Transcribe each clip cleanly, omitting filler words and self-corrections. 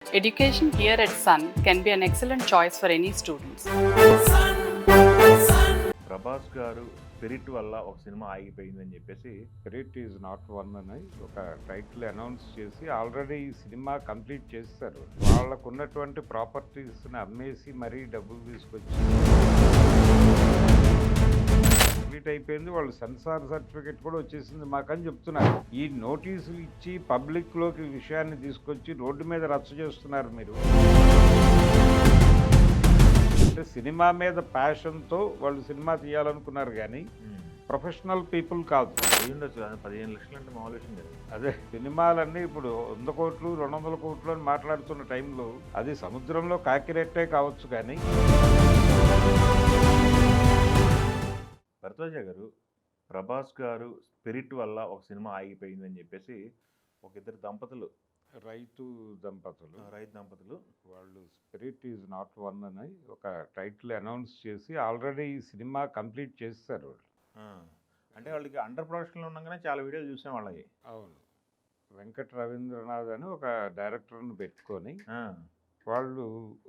Education here at Sun can be an excellent choice for any students. Prabhas గారు spirit వల్ల ఒక cinema ఆగిపోయిందని చెప్పేసి spirit is not one అని ఒక టైటిల్ అనౌన్స్ చేసి ఆల్రెడీ ఈ సినిమా కంప్లీట్ చేస్తారు. వాళ్ళకు ఉన్నటువంటి ప్రాపర్టీస్ని అమ్మేసి మరీ డబ్బులు తీసుకొచ్చి కంప్లీట్ అయిపోయింది. వాళ్ళు సెన్సార్ సర్టిఫికేట్ కూడా వచ్చేసింది మాకని చెప్తున్నారు. ఈ నోటీసులు ఇచ్చి పబ్లిక్లోకి విషయాన్ని తీసుకొచ్చి రోడ్డు మీద రచ్చ చేస్తున్నారు మీరు. అంటే సినిమా మీద ప్యాషన్తో వాళ్ళు సినిమా తీయాలనుకున్నారు కానీ ప్రొఫెషనల్ పీపుల్ కాదు. ఉండొచ్చు 15 లక్షలు అంటే మామూలు విషయం కదా. అదే సినిమాలన్నీ ఇప్పుడు 100 కోట్లు 200 కోట్లు అని మాట్లాడుతున్న టైంలో అది సముద్రంలో కాకిరెట్టే కావచ్చు. కానీ భరద్వాజ గారు, ప్రభాస్ గారు స్పిరిట్ వల్ల ఒక సినిమా ఆగిపోయిందని చెప్పేసి ఒక ఇద్దరు దంపతులు, రైతు దంపతులు వాళ్ళు స్పిరిట్ ఈజ్ నాట్ వన్ అని ఒక టైటిల్ అనౌన్స్ చేసి ఆల్రెడీ ఈ సినిమా కంప్లీట్ చేస్తారు. అంటే వాళ్ళకి అండర్ ప్రొడక్షన్లో ఉండగానే చాలా వీడియోలు చూసాం వాళ్ళకి. అవును, వెంకట రవీంద్రనాథ్ అని ఒక డైరెక్టర్ని పెట్టుకొని వాళ్ళు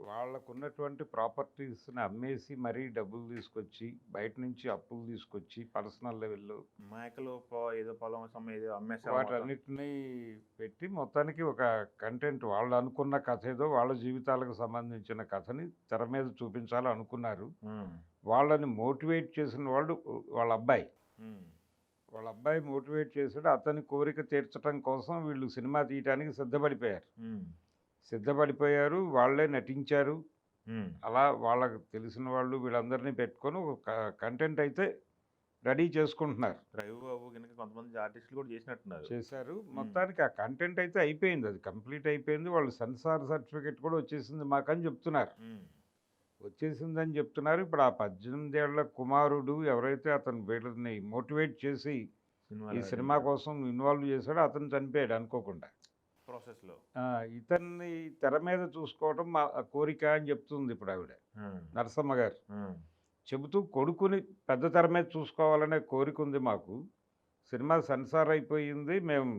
వాళ్ళకున్నటువంటి ప్రాపర్టీస్ని అమ్మేసి మరీ డబ్బులు తీసుకొచ్చి బయట నుంచి అప్పులు తీసుకొచ్చి పర్సనల్ లెవెల్లో మేకలు ఏదో పొలం ఏదో అమ్మేసి వాటన్నిటినీ పెట్టి మొత్తానికి ఒక కంటెంట్ వాళ్ళు అనుకున్న కథ ఏదో వాళ్ళ జీవితాలకు సంబంధించిన కథని తెర మీద చూపించాలని అనుకున్నారు. వాళ్ళని మోటివేట్ చేసిన వాళ్ళు వాళ్ళ అబ్బాయి మోటివేట్ చేసాడు. అతని కోరిక తీర్చడం కోసం వీళ్ళు సినిమా తీయడానికి సిద్ధపడిపోయారు. వాళ్ళే నటించారు. అలా వాళ్ళకి తెలిసిన వాళ్ళు వీళ్ళందరినీ పెట్టుకొని ఒక కంటెంట్ అయితే రెడీ చేసుకుంటున్నారు. రవిబాబు కనుక కొంతమంది ఆర్టిస్టులు కూడా చేశారు. మొత్తానికి ఆ కంటెంట్ అయితే అయిపోయింది, అది కంప్లీట్ అయిపోయింది. వాళ్ళు సెన్సార్ సర్టిఫికేట్ కూడా వచ్చేసింది మాకని చెప్తున్నారు. ఇప్పుడు ఆ 18 ఏళ్ల కుమారుడు ఎవరైతే అతను వీళ్ళని మోటివేట్ చేసి ఈ సినిమా కోసం ఇన్వాల్వ్ చేశాడో అతను చనిపోయాడు అనుకోకుండా ప్రాసెస్లో. ఇతన్ని తెర మీద చూసుకోవడం మా కోరిక అని చెప్తుంది ఇప్పుడు ఆవిడ నరసమ్మ గారు. చెబుతూ కొడుకుని పెద్ద తెర మీద చూసుకోవాలనే కోరిక ఉంది మాకు. సినిమా సెన్సార్ అయిపోయింది. మేము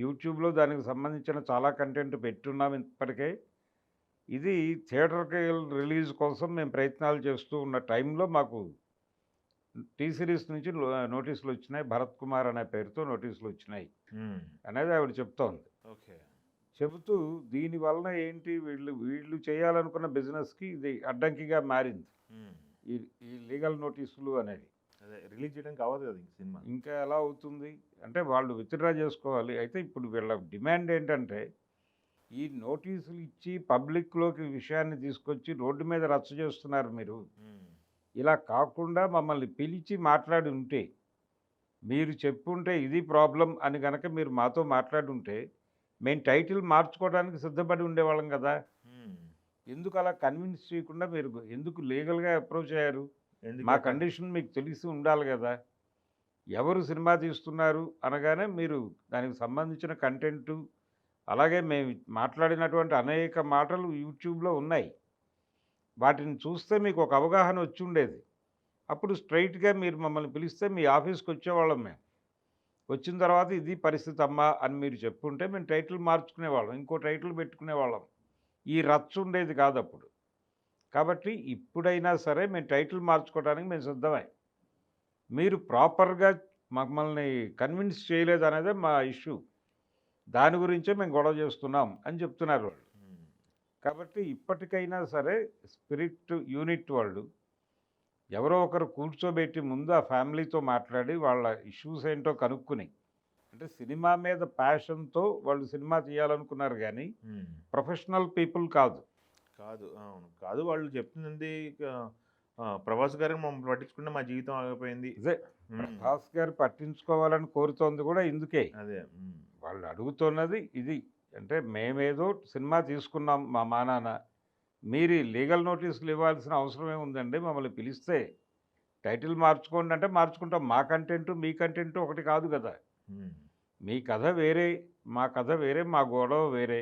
యూట్యూబ్లో దానికి సంబంధించిన చాలా కంటెంట్ పెట్టున్నాం ఇప్పటికే. ఇది థియేటర్కి రిలీజ్ కోసం మేము ప్రయత్నాలు చేస్తూ ఉన్న టైంలో మాకు టీ సిరీస్ నుంచి నోటీసులు వచ్చినాయి. భరత్ కుమార్ అనే పేరుతో నోటీసులు వచ్చినాయి అనేది ఆవిడ చెప్తోంది. చెబుతూ దీనివలన ఏంటి, వీళ్ళు చేయాలనుకున్న బిజినెస్కి ఇది అడ్డంకిగా మారింది ఈ లీగల్ నోటీసులు అనేది. రిలీజ్ చేయడానికి అవ్వదు కదా సినిమా. ఇంకా ఎలా అవుతుంది అంటే వాళ్ళు విత్డ్రా చేసుకోవాలి. అయితే ఇప్పుడు వీళ్ళ డిమాండ్ ఏంటంటే ఈ నోటీసులు ఇచ్చి పబ్లిక్లోకి విషయాన్ని తీసుకొచ్చి రోడ్డు మీద రచ్చ చేస్తున్నారు మీరు. ఇలా కాకుండా మమ్మల్ని పిలిచి మాట్లాడి ఉంటే, మీరు చెప్పుంటే ఇది ప్రాబ్లం అని కనుక మీరు మాతో మాట్లాడి ఉంటే మేము టైటిల్ మార్చుకోవడానికి సిద్ధపడి ఉండేవాళ్ళం కదా. ఎందుకు అలా కన్విన్స్ చేయకుండా మీరు ఎందుకు లీగల్గా అప్రోచ్ అయ్యారు? మా కండిషన్ మీకు తెలిసి ఉండాలి కదా. ఎవరు సినిమా తీస్తున్నారు అనగానే మీరు దానికి సంబంధించిన కంటెంటు, అలాగే మేము మాట్లాడినటువంటి అనేక మాటలు యూట్యూబ్లో ఉన్నాయి. వాటిని చూస్తే మీకు ఒక అవగాహన వచ్చి ఉండేది. అప్పుడు స్ట్రైట్గా మీరు మమ్మల్ని పిలిస్తే మీ ఆఫీస్కి వచ్చేవాళ్ళం. మేము వచ్చిన తర్వాత ఇది పరిస్థితి అమ్మా అని మీరు చెప్పుంటే మేము టైటిల్ మార్చుకునేవాళ్ళం, ఇంకో టైటిల్ పెట్టుకునేవాళ్ళం. ఈ రచ్చ ఉండేది కాదు అప్పుడు. కాబట్టి ఇప్పుడైనా సరే మేము టైటిల్ మార్చుకోవడానికి మేము సిద్ధమే. మీరు ప్రాపర్గా మమ్మల్ని కన్విన్స్ చేయలేదు అనేదే మా ఇష్యూ. దాని గురించే మేము గొడవ చేస్తున్నాం అని చెప్తున్నారు వాళ్ళు. కాబట్టి ఇప్పటికైనా సరే స్పిరిట్ యూనిట్ వాళ్ళు ఎవరో ఒకరు కూర్చోబెట్టి ముందు ఆ ఫ్యామిలీతో మాట్లాడి వాళ్ళ ఇష్యూస్ ఏంటో కనుక్కుని, అంటే సినిమా మీద ప్యాషన్తో వాళ్ళు సినిమా తీయాలనుకున్నారు కానీ ప్రొఫెషనల్ పీపుల్ కాదు. కాదు వాళ్ళు చెప్తుంది ప్రభాస్ గారికి మమ్మల్ని పట్టించుకుంటే మా జీవితం ఆగిపోయింది. అదే ప్రభాస్ గారు పట్టించుకోవాలని కోరుతోంది కూడా ఇందుకే. అదే వాళ్ళు అడుగుతున్నది ఇది. అంటే మేమేదో సినిమా తీసుకున్నాం మా నాన్న, మీరు లీగల్ నోటీసులు ఇవ్వాల్సిన అవసరమే ఉందండి. మమ్మల్ని పిలిస్తే టైటిల్ మార్చుకోండి అంటే మార్చుకుంటాం. మా కంటెంట్ మీ కంటెంట్ ఒకటి కాదు కదా. మీ కథ వేరే, మా కథ వేరే, మా గొడవ వేరే.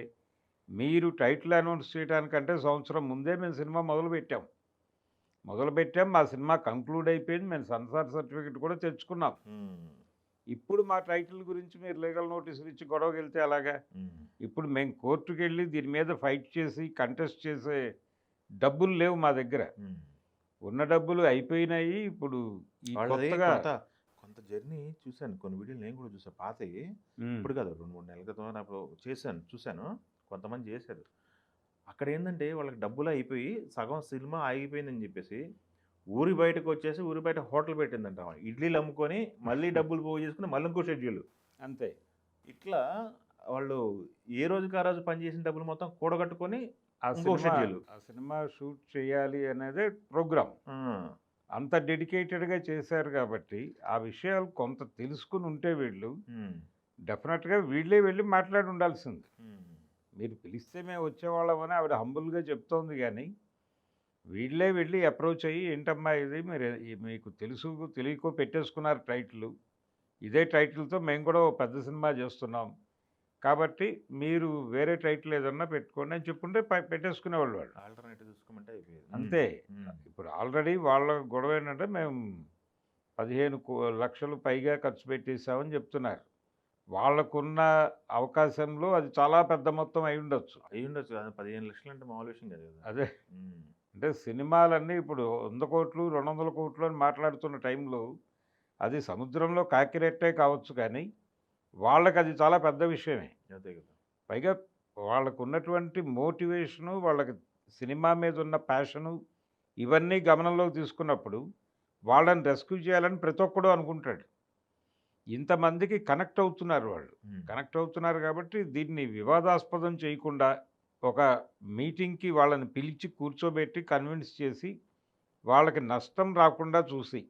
మీరు టైటిల్ అనౌన్స్ చేయడానికంటే సంవత్సరం ముందే మేము సినిమా మొదలుపెట్టాం. మా సినిమా కంక్లూడ్ అయిపోయింది. మేము సెన్సార్ సర్టిఫికేట్ కూడా తెచ్చుకున్నాం. ఇప్పుడు మా టైటిల్ గురించి మీరు లీగల్ నోటీసులు ఇచ్చి గొడవకి వెళ్తే అలాగా? ఇప్పుడు మేము కోర్టుకి వెళ్ళి దీని మీద ఫైట్ చేసి కంటెస్ట్ చేసే డబ్బులు లేవు మా దగ్గర. ఉన్న డబ్బులు అయిపోయినాయి. ఇప్పుడు ఈ వాళ్ళది కొత్తగా కొంత జర్నీ చూశాను, కొన్ని వీడియోలు నేను కూడా చూసాను పాతవి. ఉమ్, ఇప్పుడు కాదు, 2-3 నెలల క్రితం నాకు చూశాను, కొంతమంది చేశారు. అక్కడ ఏంటంటే వాళ్ళకి డబ్బులు అయిపోయి సగం సినిమా ఆగిపోయిందని చెప్పేసి ఊరి బయటకు వచ్చేసి ఊరి బయట హోటల్ పెట్టిందంట. ఇడ్లీలు అమ్ముకొని మళ్ళీ డబ్బులు పోగు చేసుకుని మళ్ళీ ఇంకో షెడ్యూల్. అంతే. ఇట్లా వాళ్ళు ఏ రోజుకి ఆ రోజు పనిచేసిన డబ్బులు మొత్తం కూడగట్టుకొని ఆ ఇంకో సినిమా షెడ్యూల్. ఆ సినిమా షూట్ చేయాలి అనేది ప్రోగ్రామ్. అంత డెడికేటెడ్గా చేశారు కాబట్టి ఆ విషయాలు కొంత తెలుసుకుని ఉంటే వీళ్ళు డెఫినెట్గా వీళ్ళే వెళ్ళి మాట్లాడి ఉండాల్సింది. మీరు పిలిస్తే మేము వచ్చేవాళ్ళమని ఆవిడ హంబుల్గా చెప్తోంది, కానీ వీళ్ళే వెళ్ళి అప్రోచ్ అయ్యి ఏంటమ్మా ఇది మీరు మీకు తెలుసు తెలియకో పెట్టేసుకున్నారు టైటిల్, ఇదే టైటిల్తో మేము కూడా ఓ పెద్ద సినిమా చేస్తున్నాం కాబట్టి మీరు వేరే టైటిల్ ఏదన్నా పెట్టుకోండి అని చెప్పుంటే పెట్టేసుకునేవాళ్ళు వాళ్ళు. ఆల్టర్నేటివ్ చూసుకోమంటే అయిపోయేది. అంతే. ఇప్పుడు ఆల్రెడీ వాళ్ళ గొడవ ఏంటంటే మేము 15 లక్షలు పైగా ఖర్చు పెట్టేసామని చెప్తున్నారు. వాళ్ళకున్న అవకాశంలో అది చాలా పెద్ద మొత్తం అయి ఉండొచ్చు. అయి ఉండొచ్చు కదా, 15 లక్షలు అంటే మామూలు విషయం కాదు కదా. అదే అంటే సినిమాలన్నీ ఇప్పుడు 100 కోట్లు 200 కోట్లు అని మాట్లాడుతున్న టైంలో అది సముద్రంలో కాకిరెట్టే కావచ్చు, కానీ వాళ్ళకి అది చాలా పెద్ద విషయమే. అదే కదా. పైగా వాళ్ళకు ఉన్నటువంటి మోటివేషను, వాళ్ళకి సినిమా మీద ఉన్న ప్యాషను, ఇవన్నీ గమనంలోకి తీసుకున్నప్పుడు వాళ్ళని రెస్క్యూ చేయాలని ప్రతి ఒక్కడు అనుకుంటాడు. ఇంతమందికి కనెక్ట్ అవుతున్నారు వాళ్ళు. కనెక్ట్ అవుతున్నారు కాబట్టి దీన్ని వివాదాస్పదం చేయకుండా ఒక మీటింగ్కి వాళ్ళని పిలిచి కూర్చోబెట్టి కన్విన్స్ చేసి వాళ్ళకి నష్టం రాకుండా చూసి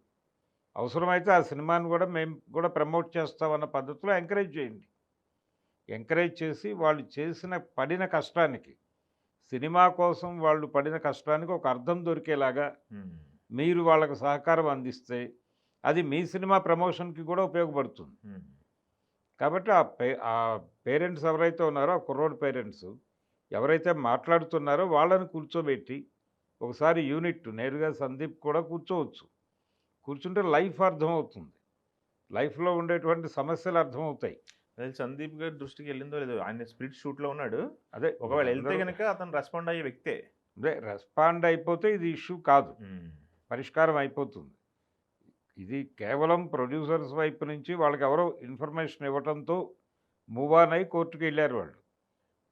అవసరమైతే ఆ సినిమాని కూడా మేము కూడా ప్రమోట్ చేస్తామన్న పద్ధతిలో ఎంకరేజ్ చేయండి. ఎంకరేజ్ చేసి వాళ్ళు పడిన కష్టానికి, సినిమా కోసం వాళ్ళు పడిన కష్టానికి ఒక అర్థం దొరికేలాగా మీరు వాళ్ళకు సహకారం అందిస్తే అది మీ సినిమా ప్రమోషన్కి కూడా ఉపయోగపడుతుంది. కాబట్టి ఆ పేరెంట్స్ ఎవరైతే ఉన్నారో, ఆ కుర్రోడ్ పేరెంట్స్ ఎవరైతే మాట్లాడుతున్నారో వాళ్ళని కూర్చోబెట్టి ఒకసారి యూనిట్ నేరుగా సందీప్ కూడా కూర్చోవచ్చు. కూర్చుంటే లైఫ్ అర్థమవుతుంది, లైఫ్లో ఉండేటువంటి సమస్యలు అర్థమవుతాయి. అదే సందీప్ గారి దృష్టికి వెళ్ళిందో లేదో, ఆయన స్ప్లిట్ షూట్లో ఉన్నాడు. అదే ఒకవేళ వెళ్తే కనుక అతను రెస్పాండ్ అయ్యే వ్యక్తే. అదే రెస్పాండ్ అయిపోతే ఇది ఇష్యూ కాదు, పరిష్కారం అయిపోతుంది. ఇది కేవలం ప్రొడ్యూసర్స్ వైపు నుంచి వాళ్ళకి ఎవరో ఇన్ఫర్మేషన్ ఇవ్వడంతో మూవ్ ఆన్ అయ్యి కోర్టుకు వెళ్ళారు వాళ్ళు.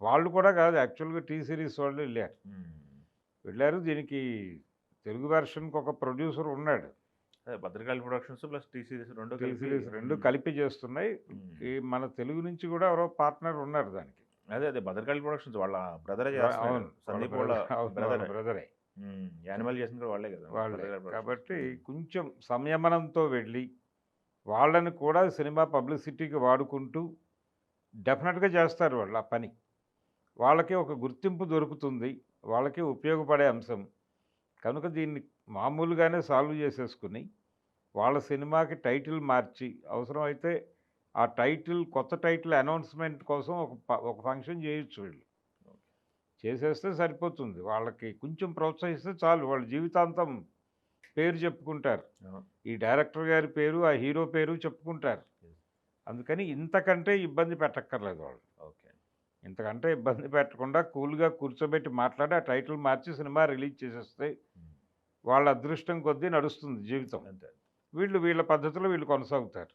వాళ్ళు కూడా కాదు, యాక్చువల్గా టీ సిరీస్ వాళ్ళు వెళ్ళారు. దీనికి తెలుగు వెర్షన్కి ఒక ప్రొడ్యూసర్ ఉన్నాడు. అదే Bhadrakali productions plus T series రెండు కలిపి చేస్తున్నాయి. ఈ మన తెలుగు నుంచి కూడా ఎవరో పార్ట్నర్ ఉన్నారు దానికి. అదే భద్రకాళి ప్రొడక్షన్స్ వాళ్ళ బ్రదరే చేస్తారు. అవును, సందీప్ వాళ్ళ బ్రదరే. యానిమల్ చేసింది కూడా వాళ్ళే కదా. వాళ్ళే కాబట్టి కొంచెం సంయమనంతో వెళ్ళి వాళ్ళని కూడా సినిమా పబ్లిసిటీకి వాడుకుంటూ డెఫినెట్గా చేస్తారు వాళ్ళు ఆ పని. వాళ్ళకి ఒక గుర్తింపు దొరుకుతుంది, వాళ్ళకి ఉపయోగపడే అంశం కనుక దీన్ని మామూలుగానే సాల్వ్ చేసేసుకుని వాళ్ళ సినిమాకి టైటిల్ మార్చి అవసరమైతే ఆ టైటిల్ కొత్త టైటిల్ అనౌన్స్మెంట్ కోసం ఒక ఫంక్షన్ చేయొచ్చు. వీళ్ళు చేసేస్తే సరిపోతుంది. వాళ్ళకి కొంచెం ప్రోత్సహిస్తే చాలు, వాళ్ళ జీవితాంతం పేరు చెప్పుకుంటారు. ఈ డైరెక్టర్ గారి పేరు, ఆ హీరో పేరు చెప్పుకుంటారు. అందుకని ఇంతకంటే ఇబ్బంది పెట్టక్కర్లేదు వాళ్ళు. ఇంతకంటే ఇబ్బంది పెట్టకుండా కూల్గా కూర్చోబెట్టి మాట్లాడి ఆ టైటిల్ మార్చి సినిమా రిలీజ్ చేసేస్తే వాళ్ళ అదృష్టం కొద్దీ నడుస్తుంది జీవితం. వీళ్ళ పద్ధతిలో వీళ్ళు కొనసాగుతారు.